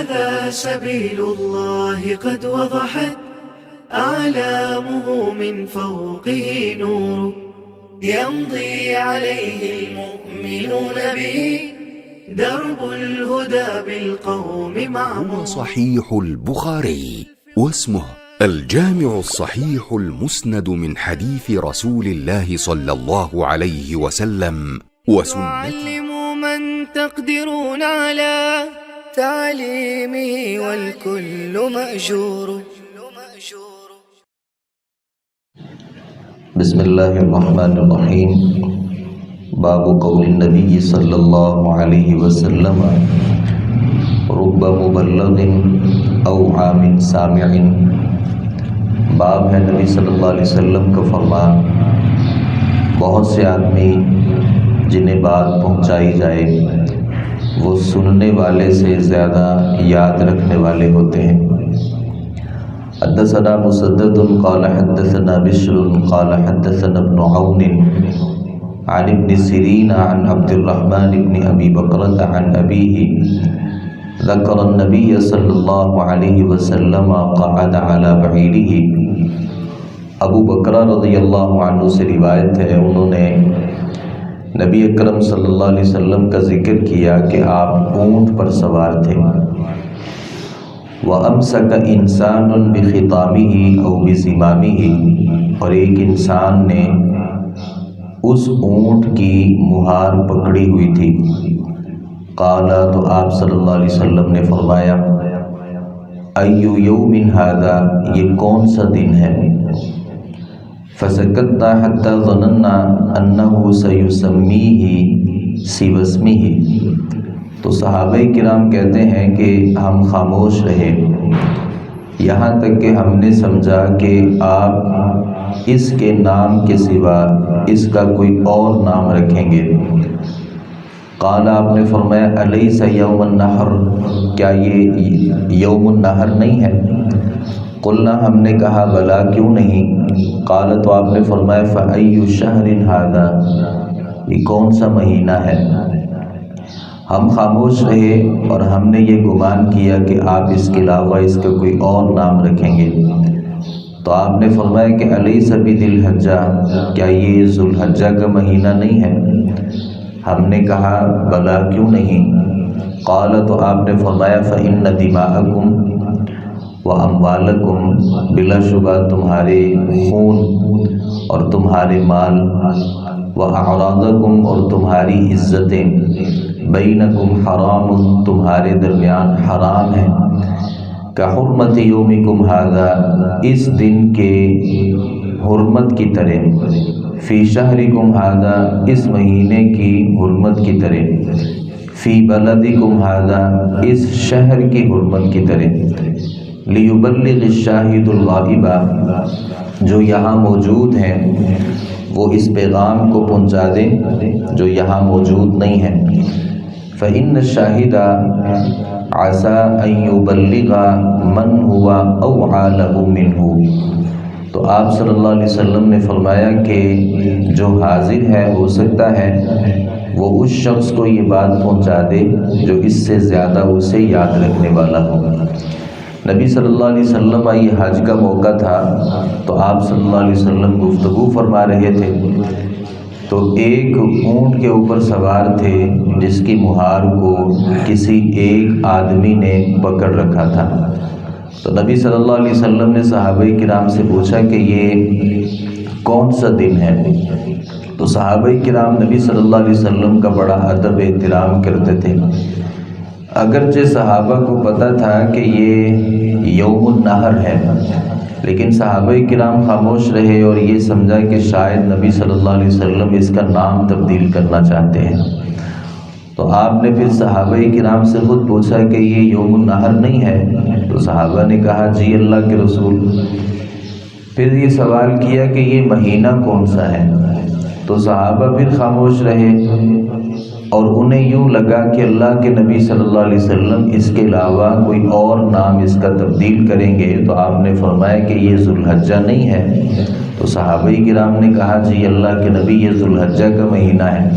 هذا سبيل الله قد وضحت أعلامه من فوقه نور يمضي عليه المؤمنون به درب الهدى بالقوم معمور. هو صحيح البخاري واسمه الجامع الصحيح المسند من حديث رسول الله صلى الله عليه وسلم وسنته. وعلموا من تقدرون على تعليمه والكل مأجور. بسم الله الرحمن الرحيم. باب قول النبي صلى الله عليه وسلم رب مبلغ او عام سامع. باب ہے نبی صلی اللہ علیہ وسلم کا فرمان، بہت سے آدمی جنہیں بات پہنچائی جائے وہ سننے والے سے زیادہ یاد رکھنے والے ہوتے ہیں۔ حدثنا مسدد قال حدثنا بشر قال حدثنا ابن عون عن ابن سیرین عن عبد الرحمن بن ابی بکرۃ عن ابیہ ذکر النبی صلی اللہ علیہ وسلم قعد علی بعیرہ۔ ابو بکرہ رضی اللہ عنہ سے روایت ہے، انہوں نے نبی اکرم صلی اللہ علیہ وسلم کا ذکر کیا کہ آپ اونٹ پر سوار تھے۔ وَأَمْسَكَ إِنسَانٌ بِخِطَامِهِ أَوْ بِزِمَامِهِ، اور ایک انسان نے اس اونٹ کی مہار پکڑی ہوئی تھی۔ قال، تو آپ صلی اللہ علیہ وسلم نے فرمایا أَيُّ يَوْمٍ هَذَا، یہ کون سا دن ہے؟ فَسَكَتْنَا حَتَّى ظَنَنَّا أَنَّهُ سَيُسَمِّيهِ سِوَى اسْمِهِ۔ تو صحابہ کرام کہتے ہیں کہ ہم خاموش رہے یہاں تک کہ ہم نے سمجھا کہ آپ اس کے نام کے سوا اس کا کوئی اور نام رکھیں گے۔ قال، آپ نے فرمایا الیس یوم النحر، کیا یہ یوم النحر نہیں ہے؟ قلنا، ہم نے کہا بلا، کیوں نہیں؟ قال، تو آپ نے فرمایا فأی شہر ھذا، یہ کون سا مہینہ ہے؟ ہم خاموش رہے اور ہم نے یہ گمان کیا کہ آپ اس کے علاوہ اس کا کوئی اور نام رکھیں گے۔ تو آپ نے فرمایا کہ الیس بذی الحجہ، کیا یہ ذو الحجہ کا مہینہ نہیں ہے؟ ہم نے کہا بلا، کیوں نہیں؟ قال، تو آپ نے فرمایا فإن دماءکم واموالکم، بلا شبہ تمہارے خون اور تمہارے مال، واعراضکم، اور تمہاری عزتیں، بینکم حرام، تمہارے درمیان حرام ہے، کحرمت یومکم ھذا، اس دن کے حرمت کی طرح، فی شہرکم ھذا، اس مہینے کی حرمت کی طرح، فی بلدکم ھذا، اس شہر کی حرمت کی طرح، لیبلغ الشاہد الغائب، جو یہاں موجود ہیں وہ اس پیغام کو پہنچا دیں جو یہاں موجود نہیں ہے۔ فإن الشاہد عسى أن يبلغ من هو أوعى له منه، تو آپ صلی اللہ علیہ وسلم نے فرمایا کہ جو حاضر ہے ہو سکتا ہے وہ اس شخص کو یہ بات پہنچا دے جو اس سے زیادہ اسے یاد رکھنے والا ہو۔ نبی صلی اللہ علیہ وسلم یہ حج کا موقع تھا تو آپ صلی اللہ علیہ وسلم گفتگو فرما رہے تھے، تو ایک اونٹ کے اوپر سوار تھے جس کی مہار کو کسی ایک آدمی نے پکڑ رکھا تھا۔ تو نبی صلی اللہ علیہ وسلم نے صحابہ کرام سے پوچھا کہ یہ کون سا دن ہے؟ تو صحابہ کرام نبی صلی اللہ علیہ وسلم کا بڑا ادب احترام کرتے تھے۔ اگرچہ صحابہ کو پتہ تھا کہ یہ یوم النحر ہے، لیکن صحابہ کرام خاموش رہے اور یہ سمجھا کہ شاید نبی صلی اللہ علیہ وسلم اس کا نام تبدیل کرنا چاہتے ہیں۔ تو آپ نے پھر صحابہ کرام سے خود پوچھا کہ یہ یوم النحر نہیں ہے؟ تو صحابہ نے کہا جی اللہ کے رسول۔ پھر یہ سوال کیا کہ یہ مہینہ کون سا ہے؟ تو صحابہ پھر خاموش رہے اور انہیں یوں لگا کہ اللہ کے نبی صلی اللہ علیہ وسلم اس کے علاوہ کوئی اور نام اس کا تبدیل کریں گے، تو آپ نے فرمایا کہ یہ ذو الحجہ نہیں ہے۔ تو صحابہ کرام نے کہا جی اللہ کے نبی یہ ذو الحجہ کا مہینہ ہے۔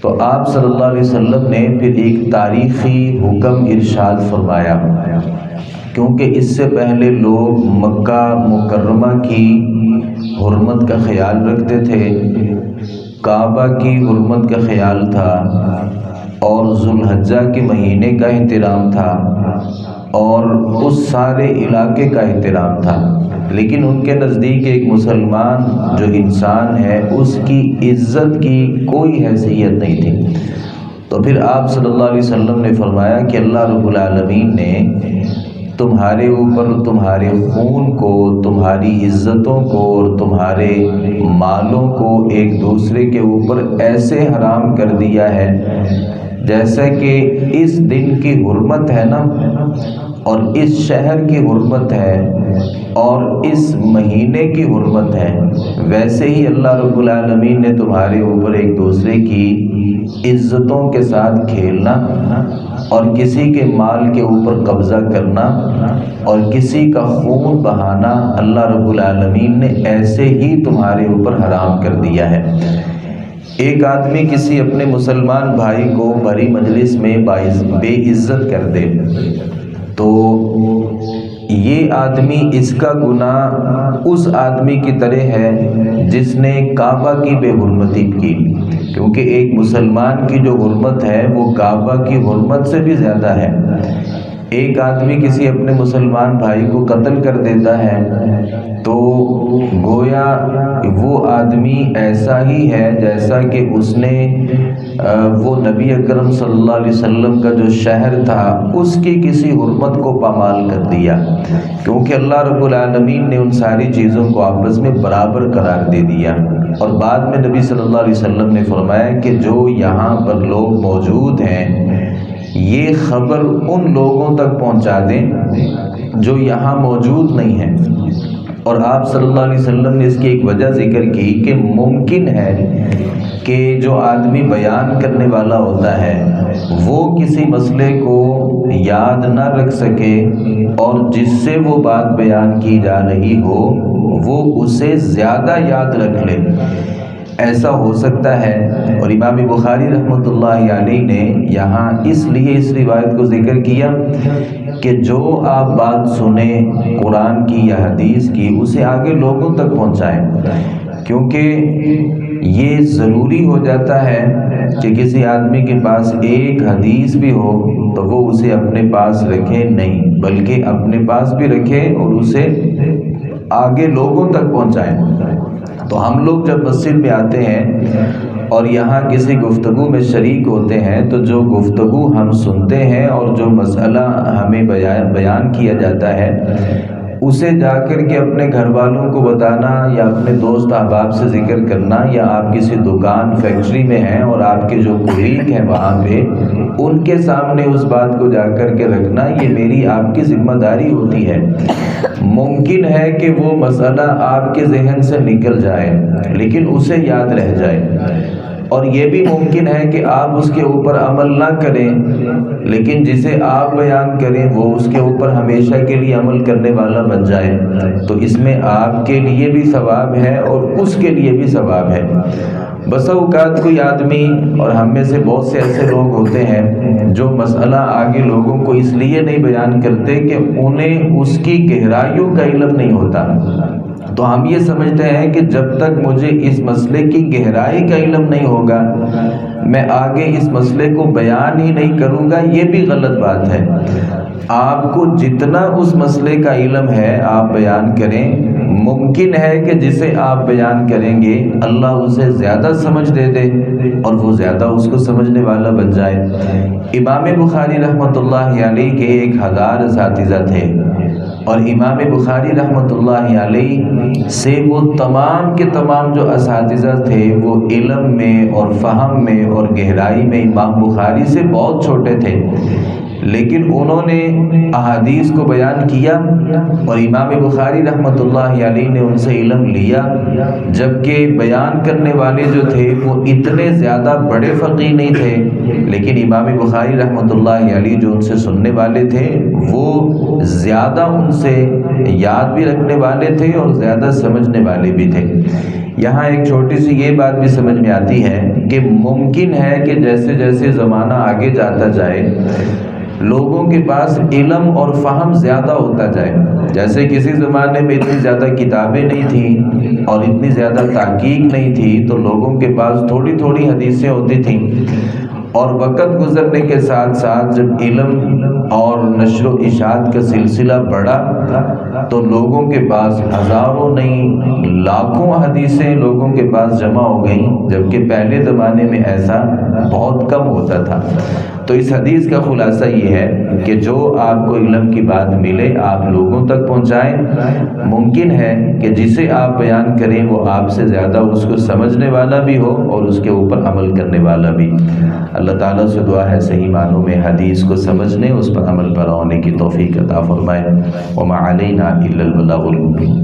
تو آپ صلی اللہ علیہ وسلم نے پھر ایک تاریخی حکم ارشاد فرمایا، کیونکہ اس سے پہلے لوگ مکہ مکرمہ کی حرمت کا خیال رکھتے تھے، کعبہ کی حرمت کا خیال تھا، اور ذوالحجہ کے مہینے کا احترام تھا، اور اس سارے علاقے کا احترام تھا، لیکن ان کے نزدیک ایک مسلمان جو انسان ہے اس کی عزت کی کوئی حیثیت نہیں تھی۔ تو پھر آپ صلی اللہ علیہ وسلم نے فرمایا کہ اللہ رب العالمین نے تمہارے اوپر تمہارے خون کو، تمہاری عزتوں کو اور تمہارے مالوں کو ایک دوسرے کے اوپر ایسے حرام کر دیا ہے جیسا کہ اس دن کی حرمت ہے نا، اور اس شہر کی حرمت ہے اور اس مہینے کی حرمت ہے، ویسے ہی اللہ رب العالمین نے تمہارے اوپر ایک دوسرے کی عزتوں کے ساتھ کھیلنا اور کسی کے مال کے اوپر قبضہ کرنا اور کسی کا خون بہانا اللہ رب العالمین نے ایسے ہی تمہارے اوپر حرام کر دیا ہے۔ ایک آدمی کسی اپنے مسلمان بھائی کو بڑی مجلس میں بے عزت کر دے تو یہ آدمی، اس کا گناہ اس آدمی کی طرح ہے جس نے کعبہ کی بے حرمتی کی، کیونکہ ایک مسلمان کی جو حرمت ہے وہ کعبہ کی حرمت سے بھی زیادہ ہے۔ ایک آدمی کسی اپنے مسلمان بھائی کو قتل کر دیتا ہے تو گویا وہ آدمی ایسا ہی ہے جیسا کہ اس نے وہ نبی اکرم صلی اللہ علیہ وسلم کا جو شہر تھا اس کی کسی حرمت کو پامال کر دیا، کیونکہ اللہ رب العالمین نے ان ساری چیزوں کو آپس میں برابر قرار دے دیا۔ اور بعد میں نبی صلی اللہ علیہ وسلم نے فرمایا کہ جو یہاں پر لوگ موجود ہیں یہ خبر ان لوگوں تک پہنچا دیں جو یہاں موجود نہیں ہیں۔ اور آپ صلی اللہ علیہ وسلم نے اس کی ایک وجہ ذکر کی کہ ممکن ہے کہ جو آدمی بیان کرنے والا ہوتا ہے وہ کسی مسئلے کو یاد نہ رکھ سکے اور جس سے وہ بات بیان کی جا رہی ہو وہ اسے زیادہ یاد رکھ لے، ایسا ہو سکتا ہے۔ اور امام بخاری رحمۃ اللہ علیہ نے یہاں اس لیے اس روایت کو ذکر کیا کہ جو آپ بات سنیں قرآن کی یا حدیث کی اسے آگے لوگوں تک پہنچائیں، کیونکہ یہ ضروری ہو جاتا ہے کہ کسی آدمی کے پاس ایک حدیث بھی ہو تو وہ اسے اپنے پاس رکھے نہیں، بلکہ اپنے پاس بھی رکھے اور اسے آگے لوگوں تک پہنچائیں۔ تو ہم لوگ جب مسجد میں آتے ہیں اور یہاں کسی گفتگو میں شریک ہوتے ہیں تو جو گفتگو ہم سنتے ہیں اور جو مسئلہ ہمیں بیان کیا جاتا ہے اسے جا کر کے اپنے گھر والوں کو بتانا یا اپنے دوست احباب سے ذکر کرنا، یا آپ کسی دکان فیکٹری میں ہیں اور آپ کے جو کولیگ ہیں وہاں پہ ان کے سامنے اس بات کو جا کر کے رکھنا، یہ میری آپ کی ذمہ داری ہوتی ہے۔ ممکن ہے کہ وہ مسئلہ آپ کے ذہن سے نکل جائے لیکن اسے یاد رہ جائے، اور یہ بھی ممکن ہے کہ آپ اس کے اوپر عمل نہ کریں لیکن جسے آپ بیان کریں وہ اس کے اوپر ہمیشہ کے لیے عمل کرنے والا بن جائے، تو اس میں آپ کے لیے بھی ثواب ہے اور اس کے لیے بھی ثواب ہے۔ بسا اوقات کوئی آدمی، اور ہم میں سے بہت سے ایسے لوگ ہوتے ہیں جو مسئلہ آگے لوگوں کو اس لیے نہیں بیان کرتے کہ انہیں اس کی گہرائیوں کا علم نہیں ہوتا، تو ہم یہ سمجھتے ہیں کہ جب تک مجھے اس مسئلے کی گہرائی کا علم نہیں ہوگا میں آگے اس مسئلے کو بیان ہی نہیں کروں گا، یہ بھی غلط بات ہے۔ آپ کو جتنا اس مسئلے کا علم ہے آپ بیان کریں، ممکن ہے کہ جسے آپ بیان کریں گے اللہ اسے زیادہ سمجھ دے دے اور وہ زیادہ اس کو سمجھنے والا بن جائے۔ امام بخاری رحمۃ اللہ علیہ کے 1000 اساتذہ تھے، اور امام بخاری رحمۃ اللہ علیہ سے وہ تمام کے تمام جو اساتذہ تھے وہ علم میں اور فہم میں اور گہرائی میں امام بخاری سے بہت چھوٹے تھے، لیکن انہوں نے احادیث کو بیان کیا اور امام بخاری رحمۃ اللہ علیہ نے ان سے علم لیا، جبکہ بیان کرنے والے جو تھے وہ اتنے زیادہ بڑے فقیہ نہیں تھے، لیکن امام بخاری رحمۃ اللہ علیہ جو ان سے سننے والے تھے وہ زیادہ ان سے یاد بھی رکھنے والے تھے اور زیادہ سمجھنے والے بھی تھے۔ یہاں ایک چھوٹی سی یہ بات بھی سمجھ میں آتی ہے کہ ممکن ہے کہ جیسے جیسے زمانہ آگے جاتا جائے لوگوں کے پاس علم اور فہم زیادہ ہوتا جائے۔ جیسے کسی زمانے میں اتنی زیادہ کتابیں نہیں تھیں اور اتنی زیادہ تحقیق نہیں تھی، تو لوگوں کے پاس تھوڑی تھوڑی حدیثیں ہوتی تھیں، اور وقت گزرنے کے ساتھ ساتھ جب علم اور نشر و اشاعت کا سلسلہ بڑھا تو لوگوں کے پاس ہزاروں نہیں لاکھوں حدیثیں لوگوں کے پاس جمع ہو گئیں، جبکہ پہلے زمانے میں ایسا بہت کم ہوتا تھا۔ تو اس حدیث کا خلاصہ یہ ہے کہ جو آپ کو علم کی بات ملے آپ لوگوں تک پہنچائیں۔ ممکن ہے کہ جسے آپ بیان کریں وہ آپ سے زیادہ اس کو سمجھنے والا بھی ہو اور اس کے اوپر عمل کرنے والا بھی۔ اللہ تعالیٰ سے دعا ہے صحیح معنوں میں حدیث کو سمجھنے، اس پر عمل پر ہونے کی توفیق عطا فرمائے۔ وما علینا الا البلاغ المبین۔